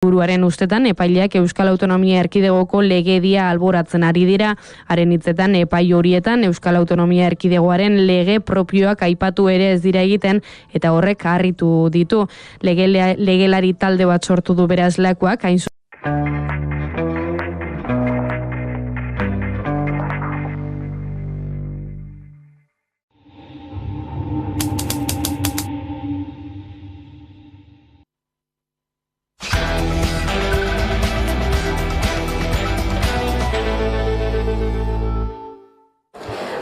Buruaren ustetan epaileak Euskal Autonomia Erkidegoko legedia alboratzen ari dira. Haren hitzetan epai horietan Euskal Autonomia Erkidegoaren lege propioak aipatu ere ez dira egiten eta horrek harritu ditu. Legelari talde bat sortu du beraz lakoak, hain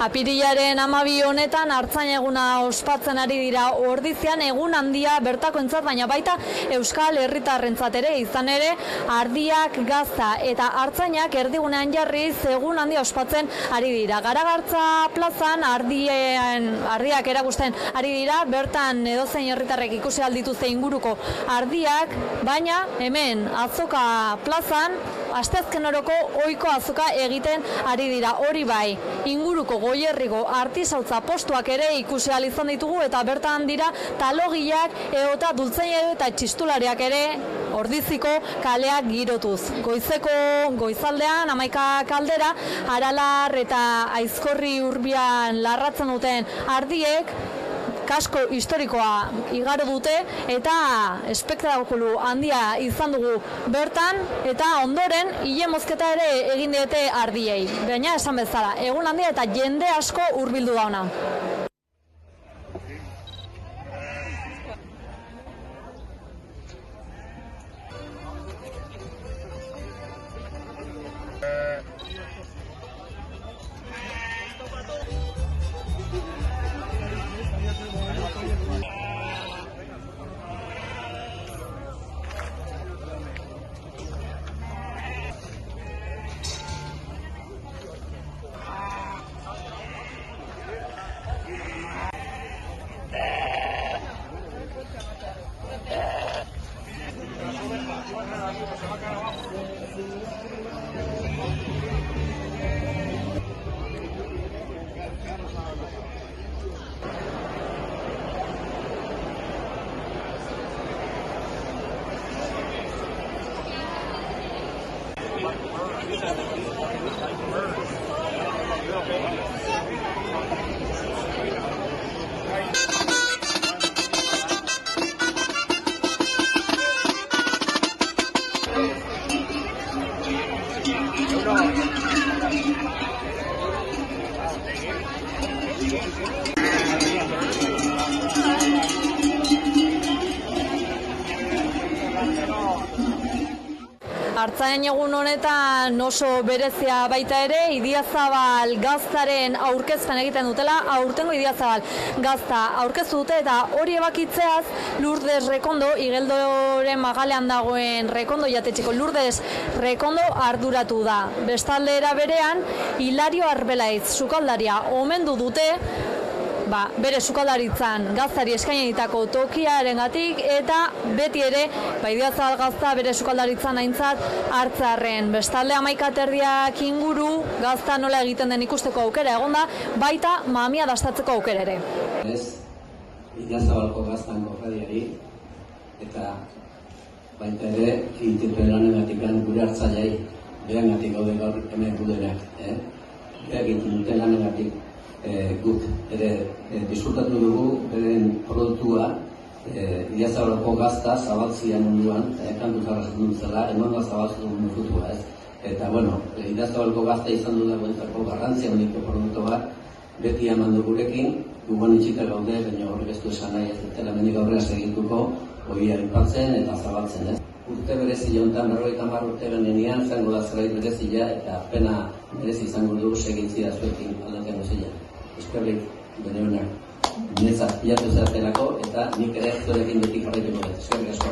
Apirilaren 12 honetan Artzain eguna ospatzen ari dira. Ordizian egun handia bertakoentzat, baina baita Euskal Herritarrentzat ere, izan ere ardiak, gazta eta artzainak erdigunean jarriz egun handia ospatzen ari dira. Garagartza plazan ardiak erakusten ari dira, bertan edozein herritarrek ikusi aldituzte inguruko ardiak, baina hemen azoka plazan asteazken oroko ohiko azoka egiten ari dira. Hori bai, inguruko Goierriko artisautza postuak ere ikusi ahal izan ditugu eta bertan dira talogiak edota dultzainero eta txistulariak ere Ordiziko kaleak girotuz. Goizaldean 11 aldera Aralar eta Aizkorri Urbian larratzen duten ardiek kasko historikoa igaro dute eta espektakulu handia izan dugu bertan eta ondoren ile mozketa ere egin diete ardiei. Baina esan bezala, egun handia eta jende asko hurbildu da ona. Artzain egun honetan oso berezia baita ere, Idiazabal gaztaren aurkezpen egiten dutela, aurtengo Idiazabal gazta aurkeztu dute eta hori ebakitzeaz Lourdes Rekondo, Igeldoren magalean dagoen Rekondo jatetxeko Lourdes Rekondo arduratu da. Bestaldera berean, Hilario Arbelaiz sukaldaria omendu dute, bere sukaldaritzan gaztari eskainitako tokiarengatik eta beti ere Idiazabal gazta bere sukaldaritzan aintzat hartzearren. Bestalde 11:30 inguru gazta nola egiten den ikusteko aukera egonda, baita mamia dastatzeko aukera ere. Idiazabalko gaztan kofradiari eta baita ere egiten lanengatik gure hartzaileei berangatik gaude gaur hemen gudenak. Egiten duten lanengatik guk ere disfrutatu dugu beren produktua Idiazabalko gazta zabaltzia munduan, kantu zarrazen duzela, emango zabaltzen mundu futua, ez? Eta, Idiazabalko gazta izan du dagoentzako garrantzia honiko produktu bat, beti eman du gurekin, gugan itxita gaude, baina horrek ez du esan nahi ez dutela mendik aurrera segituko, hori aipatzen eta zabaltzen, ez? Urte berezia honetan, 50 urte ganenean, zango da zerbait berezia eta pena berezi izango dugu segitzia zuekin aldatzen gozila. Eskerrik, bene honak, niretzat pilatu zeraterako eta nik ere zurekin beti jarraituko dut. Eskerrik asko.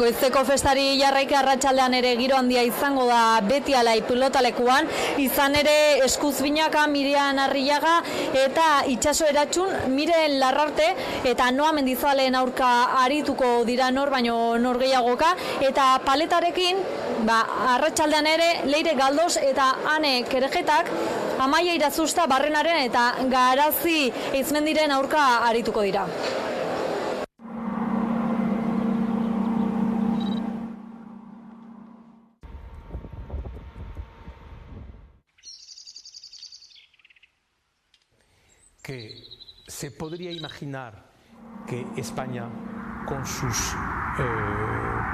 Goizeko festari jarraiki arratsaldean ere giro handia izango da beti alai pilotalekuan, izan ere Eskuz Binaka, Mirian Arrillaga eta Itxaso Eratxun, Miren Larrarte eta Noa Mendizaleen aurka arituko dira nor baino nor gehiagoka, eta paletarekin arratsaldean ere Leire Galdos eta Ane Kerejetak Amaia Irazusta Barrenaren eta Garazi Eizmendiren aurka arituko dira. que se podría imaginar que España, con sus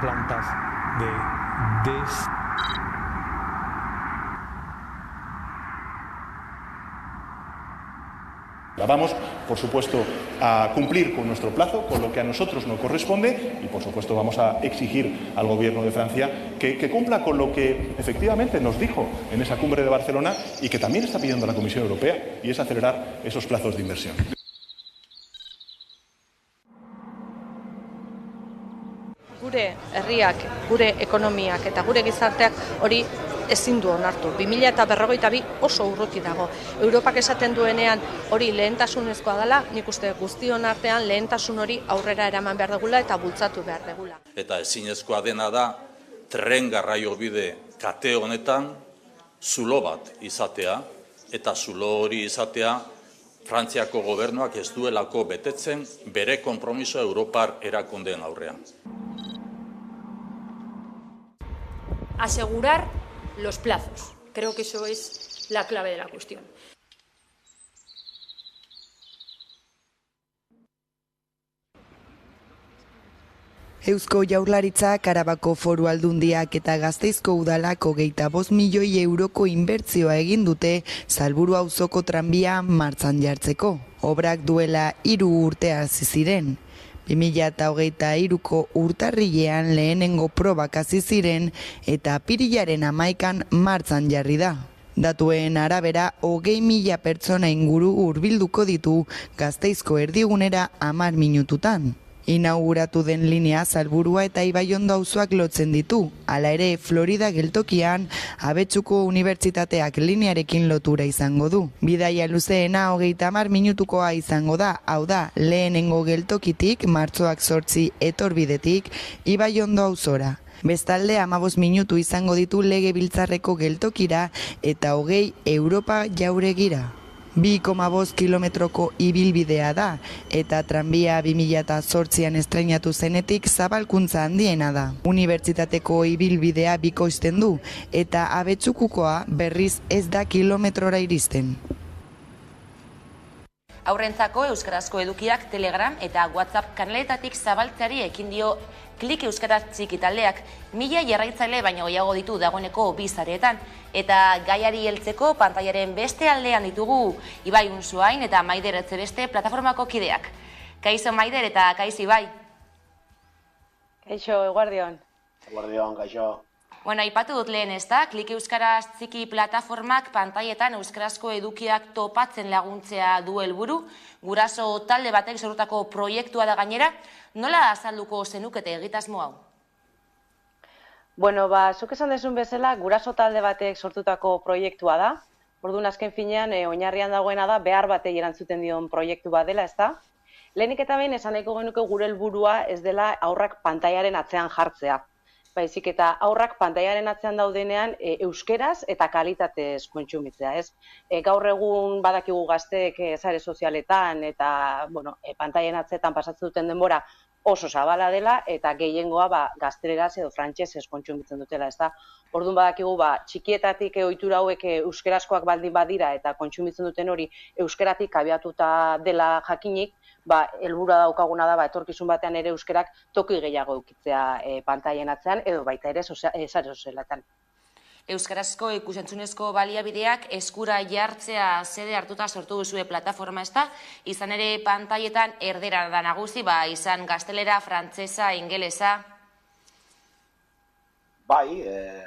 plantas de Vamos, por supuesto, a cumplir con nuestro plazo, con lo que a nosotros nos corresponde, y por supuesto vamos a exigir al Gobierno de Francia que cumpla con lo que efectivamente nos dijo en esa cumbre de Barcelona y que también está pidiendo la Comisión Europea, y es acelerar esos plazos de inversión. Gure herriak, gure ekonomiak eta gure gizarteak hori ezin du onartu. 2052 oso urruti dago. Europak esaten duenean hori lehentasunezkoa dela, nik uste guztion artean lehentasun hori aurrera eraman behar dugula eta bultzatu behar dugula. Eta ezinezkoa dena da tren garraio bide kate honetan zulo bat izatea, eta zulo hori izatea Frantziako gobernuak ez duelako betetzen bere konpromiso Europar erakundeen aurrean. Asegurar los plazos. Creo que eso es la clave de la cuestión. Eusko Jaurlaritzak, Arabako Foru Aldundiak eta Gasteizko Udalak 25 milioi euroko inbertzioa egin dute Salburu auzoko tranbia martxan jartzeko. Obrak duela 3 urte hasi ziren. 2023ko urtarrilean lehenengo probak hasi ziren eta apirilaren 11an martxan jarri da. Datuen arabera 20.000 pertsona inguru hurbilduko ditu Gasteizko erdigunera 10 minututan. Inauguratu den linea Salburua eta Ibaiondo auzoak lotzen ditu. Hala ere, Florida geltokian Abetxuko Unibertsitateak linearekin lotura izango du. Bidaia luzeena 30 minutukoa izango da, hau da, lehenengo geltokitik, martxoak 8 etorbidetik, Ibaiondo auzora. Bestalde 15 minutu izango ditu Legebiltzarreko geltokira eta 20 Europa jauregira. 2,5 kilometroko ibilbidea da, eta tranbia 2008an estreinatu zenetik zabalkuntza handiena da. Unibertsitateko ibilbidea bikoizten du, eta Abetxukukoa berriz ez da kilometrora iristen. Aurrentzako euskarazko edukiak Telegram eta WhatsApp kanaletatik zabaltzeari ekin dio Klik Euskaraz Txiki taldeak 1000 jarraitzaile baino gehiago ditu dagoeneko 2 sareetan, eta gaiari heltzeko pantailaren beste aldean ditugu Ibai Unzuain eta Maider Etzebeste plataformako kideak. Kaixo Maider eta kaixo Ibai. Kaixo, eguardion. Eguardion, kaixo. Bueno, aipatu dut lehen ez da, Klik Euskaraz Txiki plataformak pantailetan euskarazko edukiak topatzen laguntzea du helburu, guraso talde batek sortutako proiektua da gainera. Nola azalduko zenukete egitasmo hau? Bueno, zuk esan dezun bezala, guraso talde batek sortutako proiektua da. Orduan azken finean, oinarrian dagoena da, behar batei erantzuten dion proiektu bat dela, ez da? Lehenik eta behin, esan nahiko genuke gure helburua ez dela aurrak pantailaren atzean jartzea. Baizik eta aurrak pantailaren atzean daudenean euskeraz eta kalitatez kontsumitzea, ez? Gaur egun badakigu gazteek sare sozialetan eta pantailen atzetan pasatzen duten denbora oso zabala dela eta gehiengoa gazteleraz edo frantsesez kontsumitzen dutela, ez da? Orduan badakigu txikietatik ohitura hauek euskerazkoak baldin badira eta kontsumitzen duten hori euskeratik abiatuta dela jakinik, helburua daukaguna da etorkizun batean ere euskerak toki gehiago edukitzea pantailen atzean edo baita ere sare sozialetan. Euskarazko ikusentzunezko baliabideak eskura jartzea xede hartuta sortu duzue plataforma ez da, izan ere pantailetan erdera da nagusi, izan gaztelera, frantsesa, ingelesa. Bai,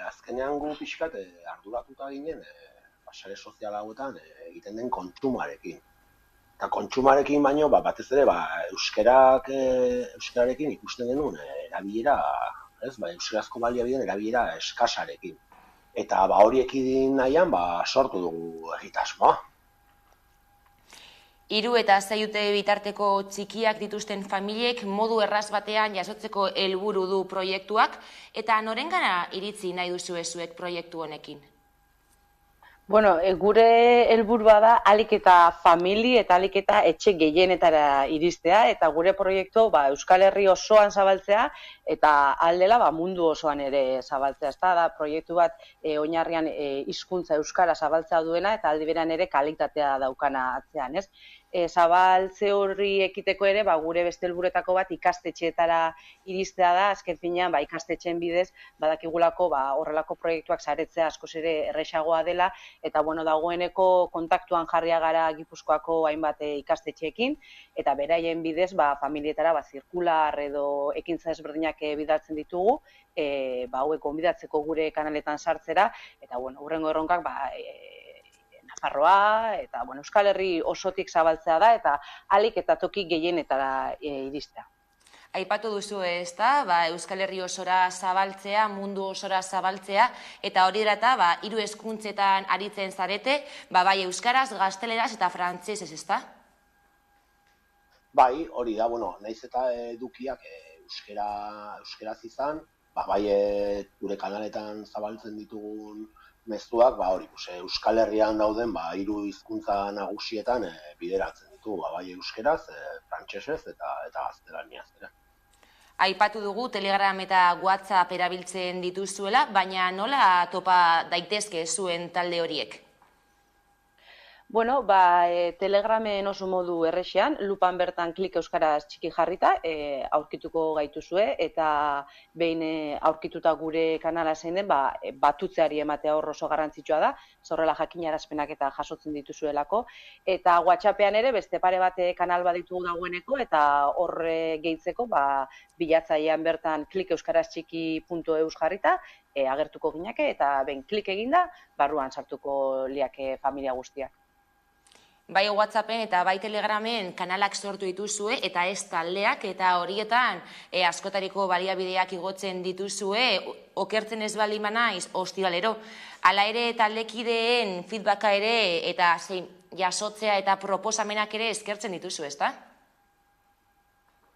azkenean gu pixkat arduratuta ginen sare sozial hauetan egiten den kontsumarekin. Eta kontsumarekin baino, batez ere, euskararekin ikusten genuen erabilera, euskarazko baliabideen erabilera eskasarekin. Eta horiek egin nahian, sortu dugu egitasmoa. 3 eta 6 urte bitarteko txikiak dituzten familiek modu erraz batean jasotzeko helburu du proiektuak, eta norengana iritzi nahi duzue zuek proiektu honekin? Bueno, gure helburua da ahalik eta famili eta ahalik eta etxe gehienetara iristea, eta gure proiektu Euskal Herri osoan zabaltzea eta aldela mundu osoan ere zabaltzea. Ez da proiektu bat oinarrian hizkuntza euskara zabaltzea duena eta aldi berean ere kalitatea daukana atzean, ez? zabaltze horri ekiteko ere, gure beste helburuetako bat ikastetxeetara iristea da, azken finean ikastetxeen bidez badakigulako horrelako proiektuak saretzea askoz ere erresagoa dela, eta dagoeneko kontaktuan jarria gara Gipuzkoako hainbat ikastetxeekin, eta beraien bidez familietara zirkular edo ekintza ezberdinak bidaltzen ditugu, hauek gonbidatzeko gure kanaletan sartzera, eta hurrengo erronkak Nafarroa, eta Euskal Herri osotik zabaltzea da, eta alik eta toki gehienetara iristea. Aipatu duzu ezta, Euskal Herri osora zabaltzea, mundu osora zabaltzea, eta hori erata, 3 hizkuntzetan aritzen zarete, bai euskaraz, gazteleraz eta frantsesez, ezta? Bai, hori da, naiz eta edukiak euskeraz izan, bai gure kanaletan zabaltzen ditugun mezuak, Euskal Herrian dauden 3 hizkuntza nagusietan bideratzen ditugu, bai euskeraz, frantsesez eta gaztelaniaz. Aipatu dugu Telegram eta WhatsApp erabiltzen dituzuela, baina nola topa daitezke zuen talde horiek? Telegramen oso modu errexean, lupan bertan klik euskaraz txiki jarrita, aurkituko gaituzue, eta behin aurkituta gure kanala zein den, batutzeari ematea hor oso garrantzitsua da, zorrela jakinarazpenak eta jasotzen dituzuelako, eta WhatsAppean ere beste pare bat kanal baditugu dagoeneko, eta hor gehitzeko, bilatzailean bertan klik euskaraz txiki.eus jarrita, agertuko gineke, eta behin klik eginda, barruan sartuko liake familia guztiak. Bai WhatsAppen eta bai Telegramen kanalak sortu dituzue, eta ez taldeak, eta horietan askotariko baliabideak igotzen dituzue, okertzen ez bali manaiz, ostiralero. Hala ere taldekideen feedbacka ere, eta jasotzea eta proposamenak ere eskertzen dituzu, ezta?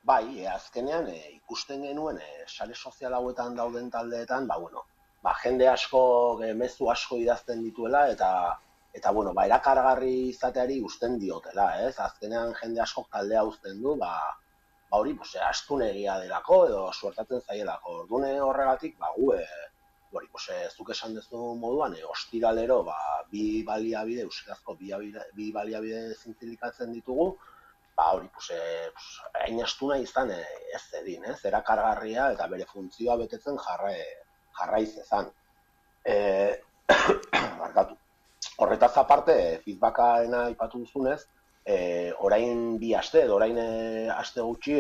Bai, azkenean ikusten genuen sare sozial hauetan dauden taldeetan, jende asko, mezu asko idazten dituela, eta erakargarri izateari uzten diotela, ez? Azkenean jende askok taldea uzten du, hori, astunegia delako edo suertatzen zaielako. Ordune horregatik, zuk esan duzu moduan, ostiralero, bi baliabide, euskarazko bi baliabide zintzilikatzen ditugu, hori, hain astuna izan ez zedin, ez? Erakargarria eta bere funtzioa betetzen jarraiz ezan. Barkatu. Horretaz aparte, feedbackaena aipatu duzunez, orain 2 aste edo orain aste gutxi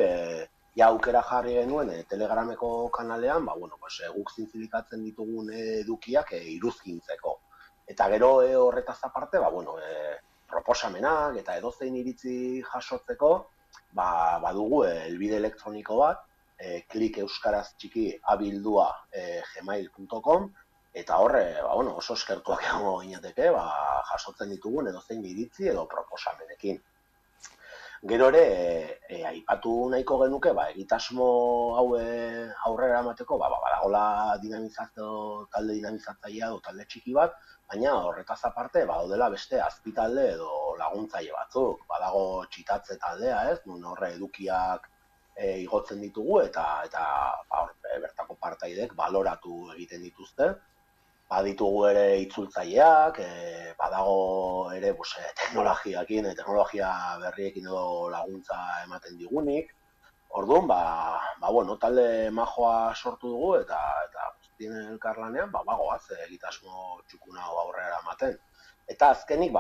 aukera jarri genuen Telegrameko kanalean, guk zintzilikatzen ditugun edukiak iruzkintzeko. Eta gero horretaz aparte, proposamenak eta edozein iritzi jasotzeko, badugu helbide elektroniko bat, klik euskaraz txiki abildua gmail.com, eta horre, oso eskertuak egongo ginateke, jasotzen ditugun edozein iritzi edo proposamenekin. Gero ere, aipatu nahiko genuke, egitasmo hau aurrera emateko, badagola talde dinamizatzailea edo talde txiki bat, baina horretaz aparte, daudela beste azpitalde edo laguntzaile batzuk. Badago txitatze taldea, ez? Nun horre edukiak igotzen ditugu eta bertako partaidek baloratu egiten dituzte. Baditugu ere itzultzaileak, badago ere teknologia berriekin edo laguntza ematen digunik. Orduan, talde majoa sortu dugu eta guztien elkarlanean, bagoaz egitasmo txukuna aurrera ematen. Eta azkenik,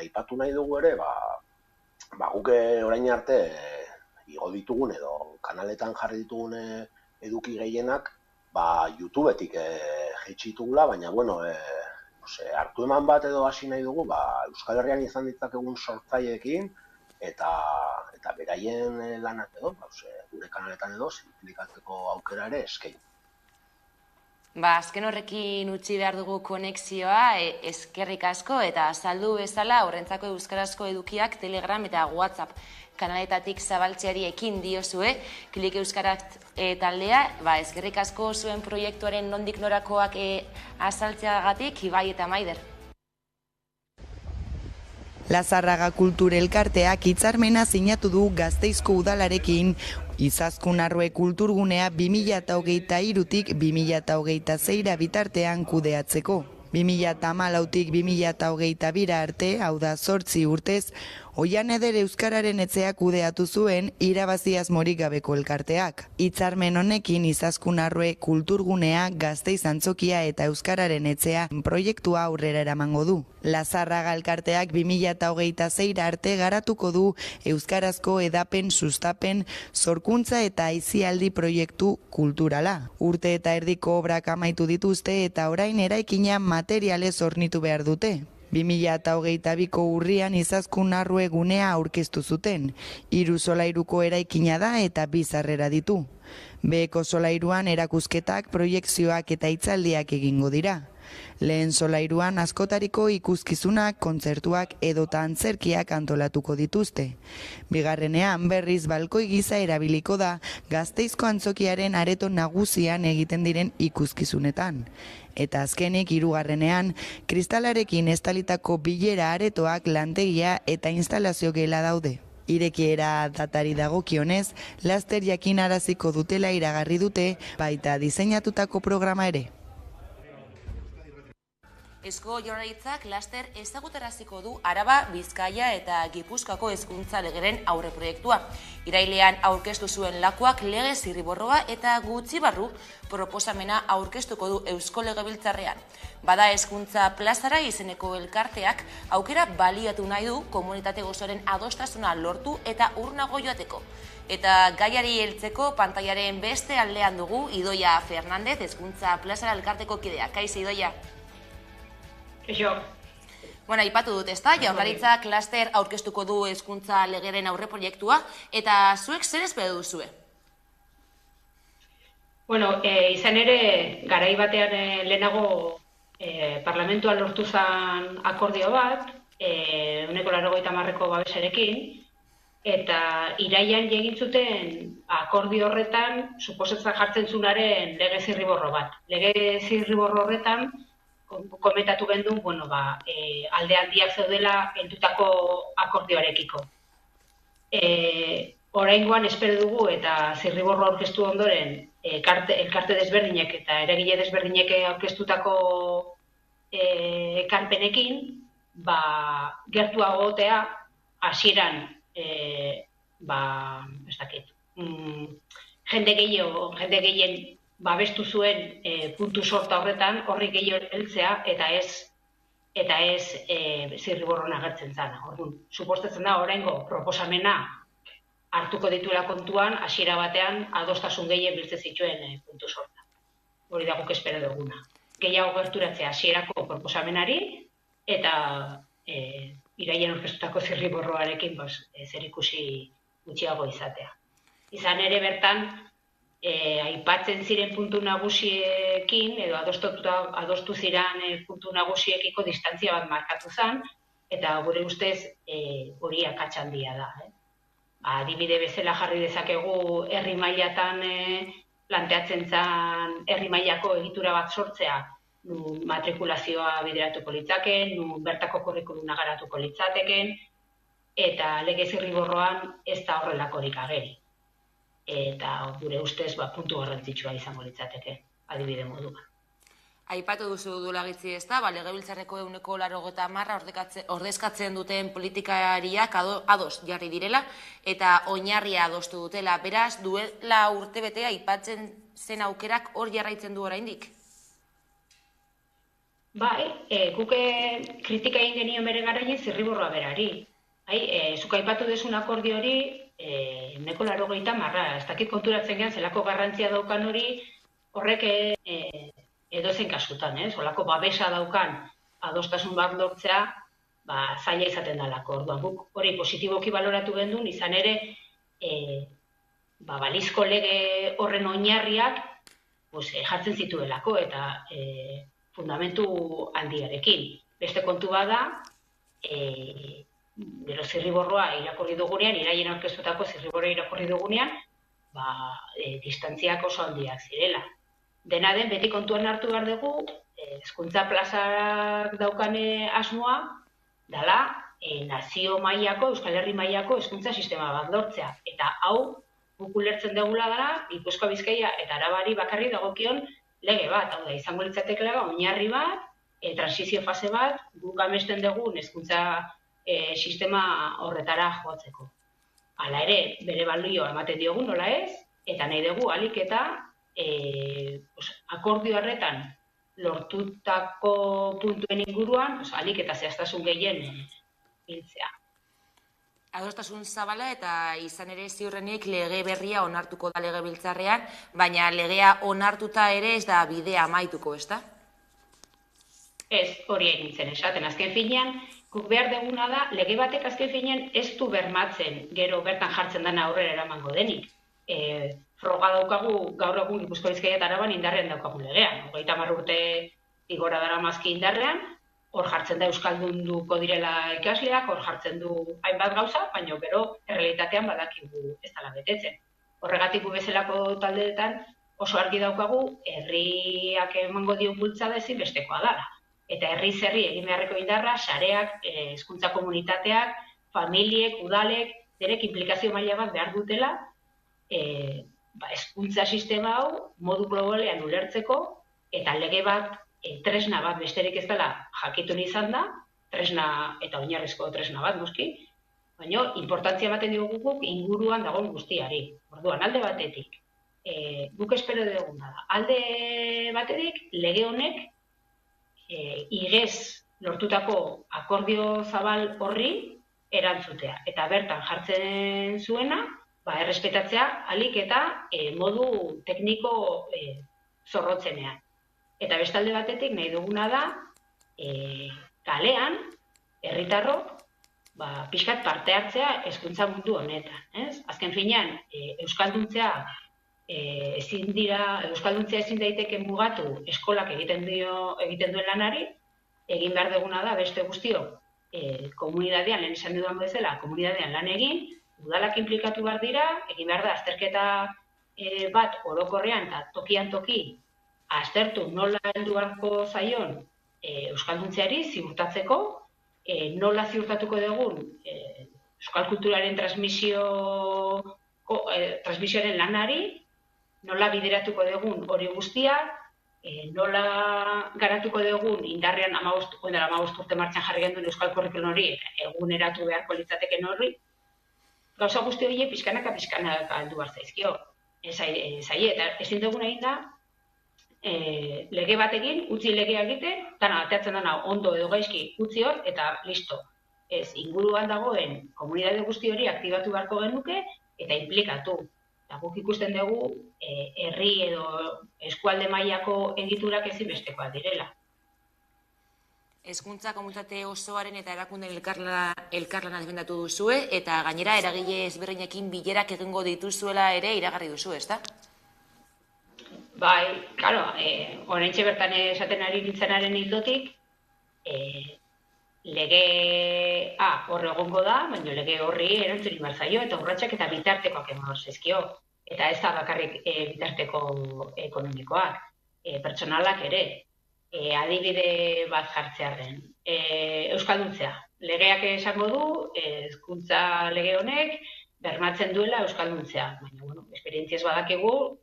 aipatu nahi dugu ere, guk orain arte igo ditugun edo kanaletan jarri ditugun eduki gehienak, YouTubetik jaitsi ditugula, baina, hartu eman bat edo hasi nahi dugu, Euskal Herrian izan ditzakegun sortzaileekin, eta beraien lanak edo, gure kanaletan edo, zintzilikatzeko aukera ere eskaini. Azken horrekin utzi behar dugu konexioa, eskerrik asko, eta azaldu bezala horrentzako euskarazko edukiak Telegram eta WhatsApp kanaletatik zabaltzeari ekin diozue, klik euskaraz taldea, eskerrik asko zuen proiektuaren nondik norakoak azaltzeagatik, Ibai eta Maider. Lazarraga Kultur Elkarteak hitzarmena sinatu du Gasteizko udalarekin Izaskun-Arrue kulturgunea 2023tik 2026 bitartean kudeatzeko. 2014tik 2022 arte, hau da 8 urtez, Oian eder euskararen etxea kudeatu zuen irabazi asmorik gabeko elkarteak. Hitzarmen honekin Izaskun Arrue kulturgunea, Gasteiz antzokia eta euskararen etxea proiektua aurrera eramango du. Lazarraga elkarteak 2026 arte garatuko du euskarazko edapen, sustapen, sorkuntza eta aisialdi proiektu kulturala. Urte eta erdiko obrak amaitu dituzte eta orain eraikina materialez hornitu behar dute. 2022ko urrian Izaskun Arrue gunea aurkeztu zuten. 3 solairuko eraikina da eta 2 sarrera ditu. Beheko solairuan erakusketak, proiekzioak eta hitzaldiak egingo dira. Lehen solairuan askotariko ikuskizunak, kontzertuak edota antzerkiak antolatuko dituzte. Bigarrenean berriz balkoi gisa erabiliko da Gasteizko antzokiaren areto nagusian egiten diren ikuskizunetan. Eta azkenik hirugarrenean kristalarekin estalitako bilera aretoak, lantegia eta instalazio gela daude. Irekiera datari dagokionez, laster jakinaraziko dutela iragarri dute, baita diseinatutako programa ere. Eusko Jaurlaritzak laster ezagutaraziko du Araba, Bizkaia eta Gipuzkoako hezkuntza legeren aurreproiektua. Irailean aurkeztu zuen lakuak lege zirriborroa eta gutxi barru proposamena aurkeztuko du Eusko Legebiltzarrean. Bada hezkuntza plazara izeneko elkarteak aukera baliatu nahi du komunitate osoaren adostasuna lortu eta urnago joateko. Eta gaiari heltzeko pantailaren beste aldean dugu Idoia Fernandez, hezkuntza plazara elkarteko kidea. Kaixo Idoia. Bueno, aipatu dut, ezta? Jaurlaritzak laster aurkeztuko du hezkuntza legeren aurreproiektua eta zuek zer espero duzue? Bueno, izan ere garai batean lehenago parlamentuan lortu zen akordio bat, 190ko babesarekin, eta iraian egin zuten akordio horretan suposatzen jartzen zunaren lege zirriborro bat. Lege zirriborro horretan komentatu gendun, alde handiak zeudela heldutako akordioarekiko. Oraingoan espero dugu eta zirriborro aurkeztu ondoren elkarte desberdinek eta eragile desberdinek aurkeztutako ekarpenekin, gertuago egotea hasieran jende gehien babestu zuen puntu sorta horretan, horri gehiago heltzea eta ez zirriborroan agertzen zana. Orduan, supostatzen da oraingo proposamena hartuko dituela kontuan, hasiera batean adostasun gehien biltzen zituen puntu sorta. Hori da guk espero duguna. Gehiago gerturatzea hasierako proposamenari eta irailean aurkeztutako zirriborroarekin zerikusi gutxiago izatea. Izan ere bertan, aipatzen ziren puntu nagusiekin, edo adostu ziren puntu nagusiekiko distantzia bat markatu zen, eta gure ustez hori akats handia da. Adibide bezala jarri dezakegu herri mailatan planteatzen zen herri mailako egitura bat sortzea, nun matrikulazioa bideratuko litzakeen, nun bertako kurrikuluma garatuko litzateken, eta lege zirriborroan ez da horrelakorik ageri. Eta gure ustez puntu garrantzitsua izango litzateke, adibide moduan. Aipatu duzu dulagitzi ezta, Legebiltzarreko 180 ordezkatzen duten politikariak ados jarri direla eta oinarria adostu dutela. Beraz, duela urtebetea aipatzen zen aukerak hor jarraitzen du oraindik? Bai, guk kritika egin genion bere garaian zirriborroa berari. Zuk aipatu duzun akordio hori, 190, ez dakit konturatzen gehan zelako garrantzia daukan hori, horrek edozein kasutan, holako babesa daukan adostasun bat lortzea, zaila izaten dalako. Orduan guk hori positiboki baloratu gendun, izan ere, balizko lege horren oinarriak jartzen zituelako eta fundamentu handiarekin. Beste kontu bada, gero zirriborroa irakurri dugunean, irailean aurkeztutako zirriborroa irakurri dugunean, distantziak oso handiak zirela. Dena den, beti kontuan hartu behar dugu, hezkuntza plazak daukane asmoa, dela nazio mailako, Euskal Herri mailako hezkuntza sistema bat lortzea. Eta hau, guk ulertzen dugula dela, Gipuzkoa, Bizkaia eta Arabari bakarri dagokion lege bat. Hau da, izango litzatekeela oinarri bat, transizio fase bat, guk amesten dugun hezkuntza sistema horretara jotzeko. Hala ere, bere balioa ematen diogu nola ez, eta nahi dugu alik eta akordio horretan lortutako puntuen inguruan, alik eta zehaztasun gehien biltzea. Adostasun zabala eta izan ere ziurrenik lege berria onartuko da legebiltzarrean, baina legea onartuta ere ez da bidea amaituko, ezta? Ez, hori egin zen esaten. Azken finean, guk behar deguna da, lege batek azken finean ez du bermatzen, gero bertan jartzen dena aurrera eramango denik. Froga daukagu gaur egun Gipuzkoa Bizkaia eta Araban indarrean daukagu legean. 30 urte igora daramazki indarrean, hor jartzen da euskaldunduko direla ikasleak, hor jartzen du hainbat gauza, baina gero errealitatean badakigu ez dela betetzen. Horregatik gu bezalako taldeetan oso argi daukagu herriak emango dio bultzada ezinbestekoa dela. Eta herriz herri egin beharreko indarra, sareak, hezkuntza komunitateak, familiek, udalek, derek inplikazio maila bat behar dutela, hezkuntza sistema hau modu globalean ulertzeko, eta lege bat, tresna bat besterik ez dela jakitun izan da, tresna eta oinarrizko tresna bat noski, baina importantzia ematen diogu inguruan dagoen guztiari. Orduan, alde batetik, guk espero duguna da. Alde batetik, lege honek igez lortutako akordio zabal horri erantzutea. Eta bertan jartzen zuena, errespetatzea alik eta modu tekniko zorrotzenean. Eta bestalde batetik nahi duguna da, kalean, herritarrok, pixkat parte hartzea hezkuntza mundu honetan. Azken finean, euskalduntzea ezin daiteke mugatu eskolak egiten duen lanari, egin behar duguna da beste guztiok komunidadean, lehen esan dudan bezala, komunidadean lan egin, udalak inplikatu behar dira, egin behar da azterketa bat orokorrean eta tokian toki, aztertu nola heldu beharko zaion euskalduntzeari ziurtatzeko, nola ziurtatuko dugun euskal kulturaren transmisioaren lanari, nola bideratuko dugun hori guztia, nola garatuko dugun indarrean 15 urte martxan jarri genduen euskal kurrikulum hori eguneratu beharko litzateken horri, gauza guzti horiek pixkanaka heldu behar zaizkio. Zaie, eta ezin duguna egin da, lege batekin, utzi legea egiten, dana ateatzen dana ondo edo gaizki utzi hor, eta listo. Ez, inguruan dagoen komunitate guzti hori aktibatu beharko genuke eta implikatu. Eta guk ikusten dugu, herri edo eskualde mailako egiturak ezinbestekoa direla. Hezkuntza komunitate osoaren eta erakundeen elkarlana defendatu duzue, eta gainera eragile ezberdinekin bilerak egingo dituzuela ere iragarri duzu, ezta? Bai, claro, oraintxe bertan esaten ari nintzenaren hildotik, legea hor egongo da, baina lege horri erantzun behar zaio, eta urratsak eta bitartekoak eman zaizkio. Eta ez da bakarrik bitarteko ekonomikoak, pertsonalak ere. Adibide bat jartzearren. Euskalduntzea. Legeak esango du, hezkuntza lege honek bermatzen duela euskalduntzea. Baina, esperientziaz badakigu,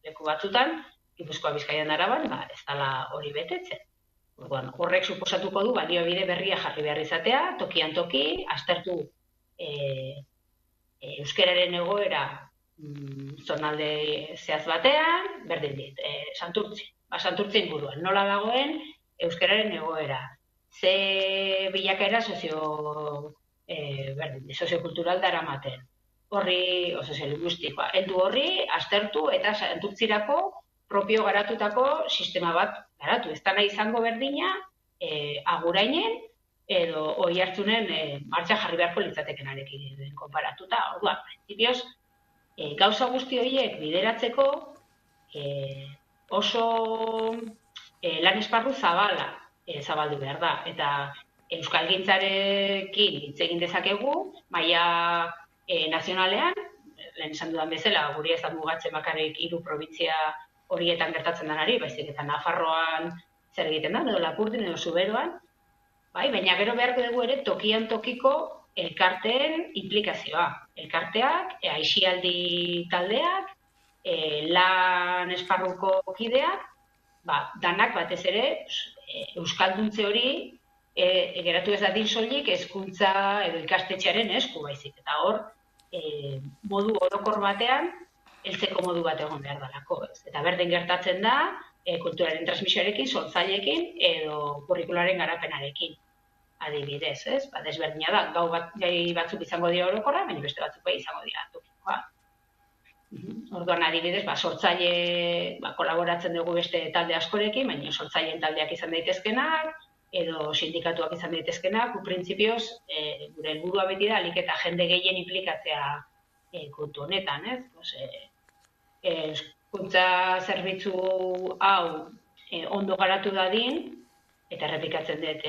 leku batzutan, Gipuzkoa Bizkaian Araban, ez dela hori betetzen. Horrek suposatuko du baliabide berria jarri behar izatea, tokian toki, aztertu euskararen egoera zonalde zehaz batean, berdin dit, Santurtzi inguruan, nola dagoen euskararen egoera. Ze bilakaera soziokultural daramaten. Horri, soziolinguistikoa, heldu horri, aztertu eta Santurtzirako propio garatutako sistema bat garatu. Ez da nahi izango berdina, Agurainen edo Oiartzunen martxa jarri beharko litzatekenarekin konparatuta. Orduan, printzipioz, gauza guzti horiek bideratzeko oso lan esparru zabaldu behar da. Eta euskalgintzarekin hitz egin dezakegu, maila nazionalean, lehen esan dudan bezala, guri ez da mugatzen bakarrik 3 probintzia horietan gertatzen denari, baizik eta Nafarroan zer egiten da, edo Lapurdin edo Zuberoan, baina gero beharko dugu ere tokian tokiko elkarteen implikazioa. Elkarteak, aisialdi taldeak, lan esparruko kideak, danak batez ere euskalduntze hori geratu ez dadin soilik hezkuntza edo ikastetxearen esku baizik. Eta hor, modu orokor batean, heltzeko modu bat egon behar dalako. Eta berdin gertatzen da, kulturaren transmisioarekin, sortzaileekin edo kurrikularen garapenarekin. Adibidez, ez? Desberdina da, gai batzuk izango dira orokorra, baina beste batzuk bai izango dira tokikoa. Orduan adibidez, sortzaile kolaboratzen dugu beste talde askorekin, baina sortzaileen taldeak izan daitezkenak, edo sindikatuak izan daitezkenak, printzipioz, gure helburua beti da, ahalik eta jende gehien inplikatzea kontu honetan, ez? Hezkuntza zerbitzu hau ondo garatu dadin, eta errepikatzen dut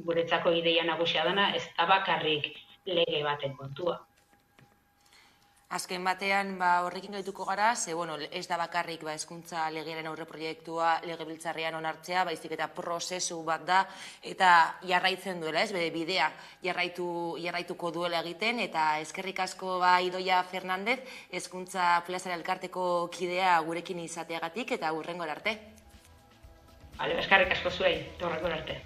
guretzako ideia nagusia dana, ez da bakarrik lege baten kontua. Azken batean horrekin gaituko gara, ez da bakarrik hezkuntza legearen aurreproiektua legebiltzarrean onartzea, baizik eta prozesu bat da, eta jarraitzen duela, bere bidea jarraituko duela egiten, eta eskerrik asko Idoia Fernandez, hezkuntza plazara elkarteko kidea gurekin izateagatik, eta hurrengora arte. Eskerrik asko zuei, eta hurrengora arte.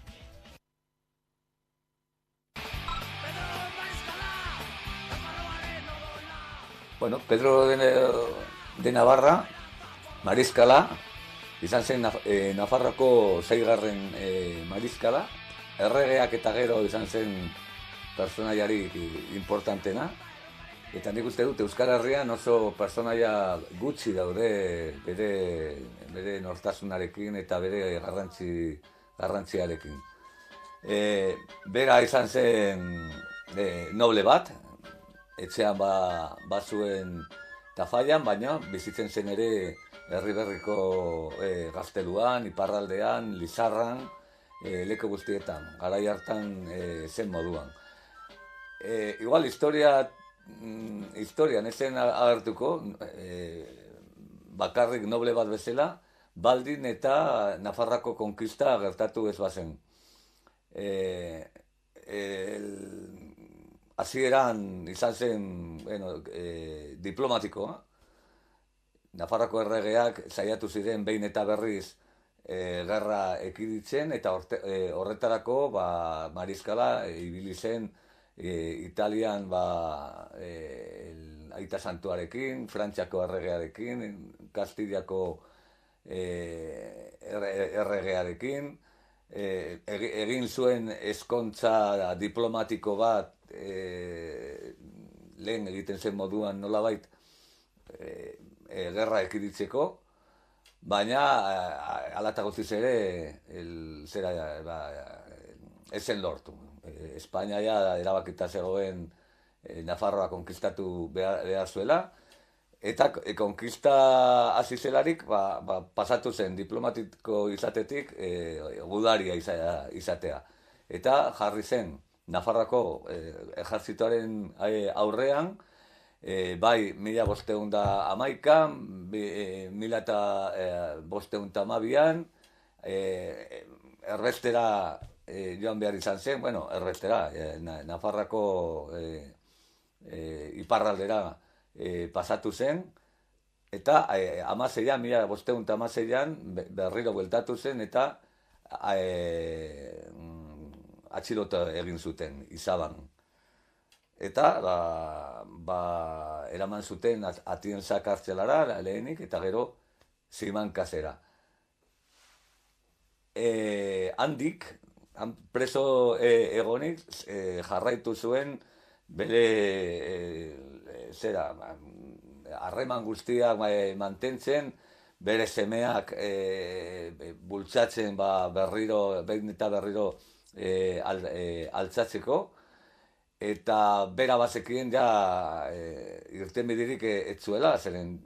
Bueno, Pedro de Navarra, mariskala, izan zen Nafarroko 6. Mariskala, erregeak eta gero izan zen personaiarik importantena, eta nik uste dut Euskal Herrian oso personaia gutxi daude bere nortasunarekin eta bere garrantziarekin. Bera izan zen noble bat, etxean bazuen tafaian, baina bizitzen zen ere Herriberriko gazteluan, iparraldean, Lizarran, leku guztietan, garai hartan zen moduan. Igual historian ezen agertuko, bakarrik noble bat bezala, baldin eta Nafarrako konkista gertatu ez bazen. Hasieran izan zen diplomatikoa. Nafarroko erregeak saiatu ziren behin eta berriz gerra ekiditzen, eta horretarako mariskala ibili zen Italian Aita Santuarekin, Frantziako erregearekin, Kastiliako erregearekin, egin zuen ezkontza diplomatiko bat lehen egiten zen moduan nolabait gerra ekiditzeko, baina hala eta guztiz ere ez zen lortu. Espainia erabakita zegoen Nafarroa konkistatu behar zuela, eta konkista hasi zelarik pasatu zen diplomatiko izatetik gudaria izatea. Eta jarri zen Nafarroako ejertzitoaren aurrean, bai 1511an, 1512an, erbestera joan behar izan zen, erbestera, Nafarroako iparraldera pasatu zen, eta 1516an berriro bueltatu zen, eta atxilota egin zuten, Izaban. Eta eraman zuten Atienza kartzelara lehenik, eta gero Simancasera. Handik, preso egonik, jarraitu zuen bere harreman guztiak mantentzen, bere semeak bultzatzen behin eta berriro altzatzeko, eta bera bazekien irtenbiderik ez zuela, zeren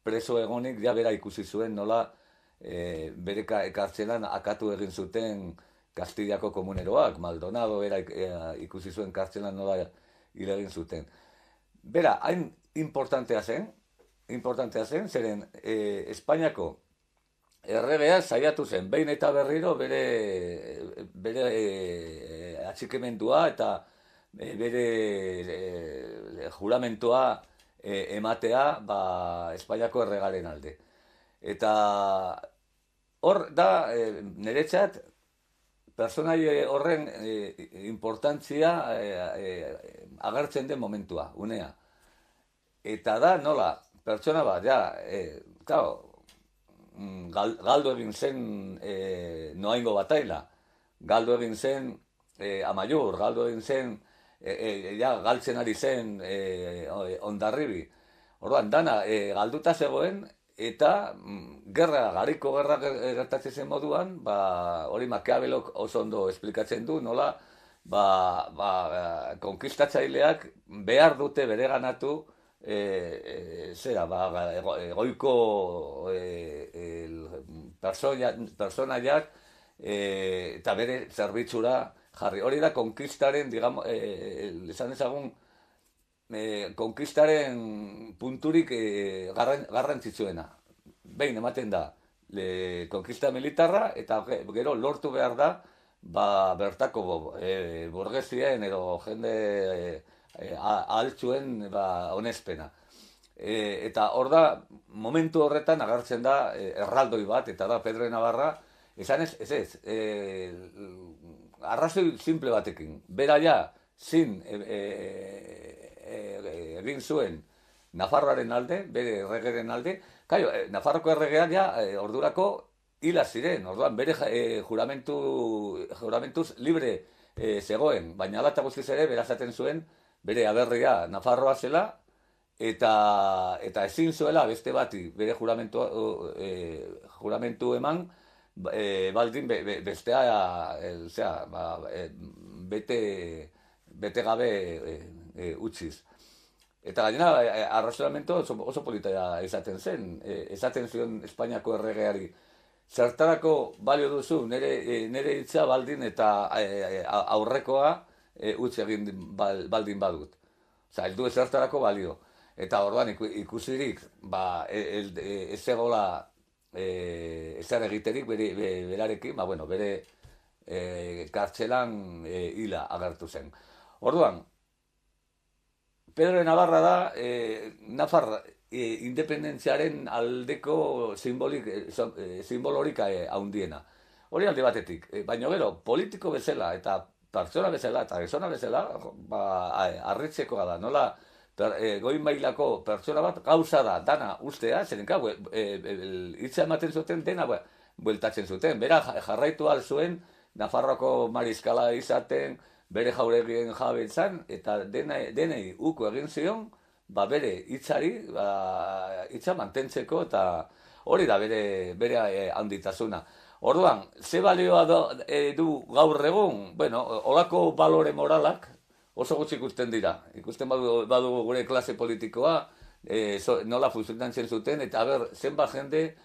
preso egonik bera ikusi zuen nola bere kartzelan akatu egin zuten Kastiliako komuneroak, Maldonado bera ikusi zuen kartzelan nola hil egin zuten. Bera, hain importantea zen, zeren Espainiako erregea saiatu zen, behin eta berriro bere atxikimendua eta bere juramentoa ematea Espainiako erregaren alde. Eta hor da, niretzat, personai horren importantzia agertzen den momentua, unea. Eta da, nola, pertsona bat, galdo egin zen Noaingo bataila, galdo egin zen Amaiur, galdo egin zen, galtzen ari zen Hondarribi. Orduan, dana galduta zegoen, eta gariko gerra gertatzen zen moduan, hori Makiavelok oso ondo esplikatzen du, nola, konkistatzaileak behar dute bereganatu egoiko personaiak eta bere zerbitzura jarri. Hori da konkistaren, esan ezagun, konkistaren punturik garrantzitsuena. Behin ematen da, konkista militarra, eta gero lortu behar da, bertako burgesien edo jende altzuen onespena. Eta hor da, momentu horretan agertzen da erraldoi bat, eta da Pedro de Navarra, esan ez, arrazoi simple batekin. Beraia, zin egin zuen Nafarroaren alde, bere erregeren alde, Nafarroko erregean ordurako hila ziren, orduan bere juramentuz libre zegoen, baina ala eta guztiz ere berazaten zuen bere aberria Nafarroa zela, eta ezin zuela beste bati bere juramentu eman, baldin bestea bete gabe utziz. Eta gainera, arrazonamento oso polita izaten zen. Esaten zuen Espainiako erregeari. Zertarako balio duzu, nire hitza baldin eta aurrekoa utzi egin baldin badut. Osa, ez du zertarako balio. Eta orduan ikusirik, ez egola ezer egiterik berarekin, bere kartzelan hila agertu zen. Orduan, Pedro de Navarra da Nafar independentziaren aldeko simbolorik handiena. Hori alde batetik, baina gero, politiko bezala eta pertsona bezala eta gizona bezala, harritzekoa da, nola goi mailako pertsona bat gauza da, dana ustea, zeren hitza ematen zuten dena bueltatzen zuten. Bera jarraitu ahal zuen, Nafarroko mariskala izaten, bere jauregien jabe izan, eta denei uko egin zion, bere hitzari, hitza mantentzeko, eta hori da bere handitasuna. Orduan, ze balioa du gaur egun? Bueno, olako balore moralak oso gutxi ikusten dira. Ikusten badugu gure klase politikoa, nola funtzionatzen zuten, eta zenbat jende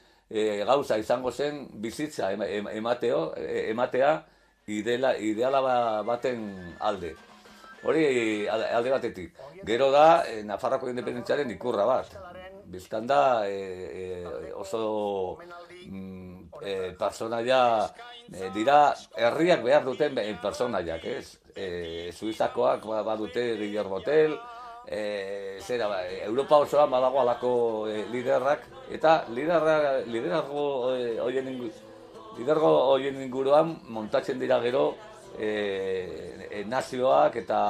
gauza izango zen bizitza ematea ideala baten alde. Hori alde batetik. Gero da, Nafarroko independentziaren ikurra bat. Biztan da oso personaia dira herriak behar duten personaiak, ez? Suizakoak badute Guillermo Tell, Europa osoan badago alako liderrak, eta lidergo horien inguruan montatzen dira gero nazioak eta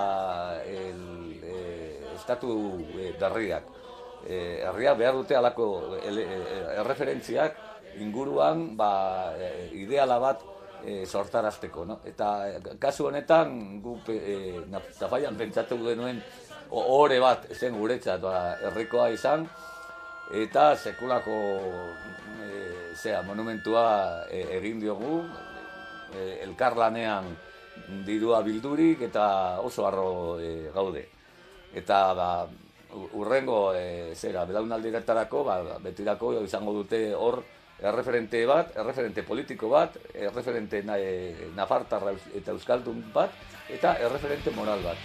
estatu berriak. Herriak behar dute alako erreferentziak inguruan ideala bat sortarazteko. Eta kasu honetan guk Tafallan pentsatu genuen ohore bat zen guretzat herrikoa izan, eta sekulako monumentua egin diogu, elkarlanean dirua bildurik eta oso harro gaude. Eta urrengo belaunaldiretarako betirako izango dute hor erreferente bat, erreferente politiko bat, erreferente nafartar eta euskaldun bat, eta erreferente moral bat.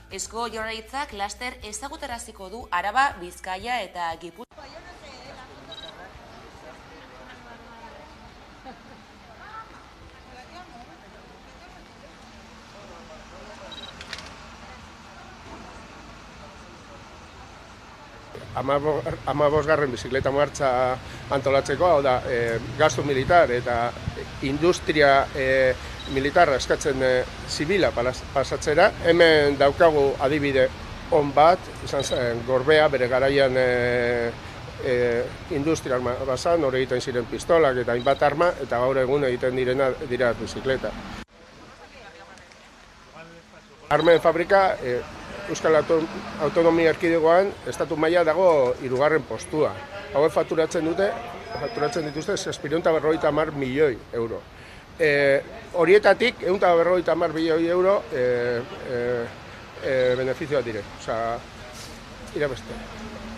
Eusko Jaurlaritzak laster ezagutaraziko du Araba, Bizkaia eta Gipuzkoa. 15. bizikleta martxa antolatzeko, hau da, gastu militar eta industria militarra eskatzen zibila pasatzera. Hemen daukagu adibide on bat, izan zen Gorbea, bere garaian industrial bazan, hor egiten ziren pistolak eta hainbat arma, eta gaur egun egiten dira bizikleta. Armen fabrika, Euskal Autonomia Erkidegoan, estatu maila dago 3. postua. Hauek fakturatzen dituzte 650 milioi euro. Horietatik, 150 milioi euro benefizioak dire, irabeste.